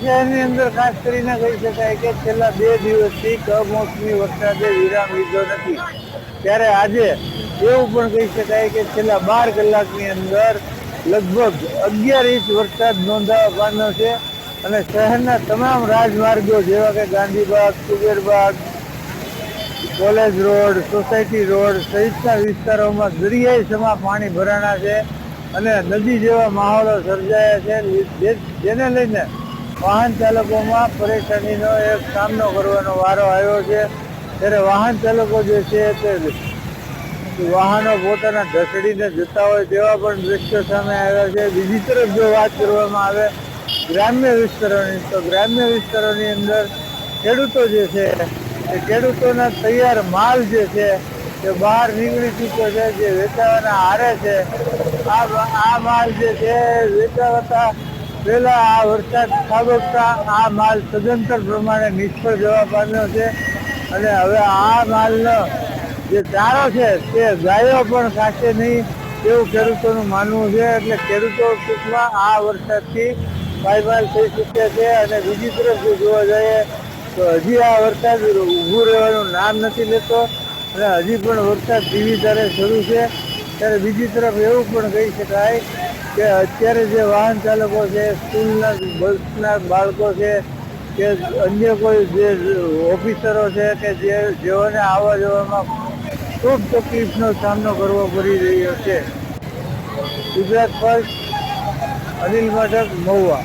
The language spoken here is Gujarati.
શહેરની અંદર ખાસ કરીને કહી શકાય કે છેલ્લા 2 દિવસથી કમોસમી વરસાદે વિરામ લીધો નથી, ત્યારે આજે એવું પણ કહી શકાય કે છેલ્લા 12 કલાકની અંદર લગભગ 11 ઇંચ વરસાદ નોંધાવા પામ્યો છે અને શહેરના તમામ રાજમાર્ગો જેવા કે Gandhibagh, Kuberbagh, college road, society road સહિતના વિસ્તારોમાં દરિયાઈ સમા પાણી ભરાણા છે અને નદી જેવા માહોલો સર્જાયા છે, જેને લઈને વાહન ચાલકોમાં પરેશાનીનો એક સામનો કરવાનો વારો આવ્યો છે। ત્યારે વાહન ચાલકો જે છે તે વાહનો પોતાના ઢસડીને જતા હોય તેવા પણ દ્રશ્યો સામે આવ્યા છે। બીજી તરફ જો વાત કરવામાં આવે ગ્રામ્ય વિસ્તારોની, તો ગ્રામ્ય વિસ્તારોની અંદર ખેડૂતો જે છે એ ખેડૂતોના તૈયાર માલ જે છે તે બહાર નીકળી ચૂક્યો છે, જે વેચાવાના હારે છે। આ માલ જે છે વેચાવતા પહેલા આ વરસાદ ખાબકતા આ માલ સદંતર પ્રમાણે નિષ્ફળ જવા પામ્યો છે અને હવે આ માલનો જે ચારો છે તે ગાયો પણ ખાશે નહીં તેવું ખેડૂતોનું માનવું છે। એટલે ખેડૂતો ટૂંકમાં આ વરસાદથી પાયમાલ થઈ ચૂક્યા છે અને બીજી તરફ જો જોવા જઈએ તો હજી આ વરસાદ ઊભું રહેવાનું નામ નથી લેતો અને હજી પણ વરસાદ ધીમી ધારે શરૂ છે। ત્યારે બીજી તરફ એવું પણ કહી શકાય કે અત્યારે જે વાહન ચાલકો છે, સ્કૂલના બસના બાળકો છે કે અન્ય કોઈ જે ઓફિસરો છે કે જેઓને આવવા જવામાં ખૂબ તકલીફનો સામનો કરવો પડી રહ્યો છે। ગુજરાત ફર્સ્ટ, અનિલ મઠક, મહુવા।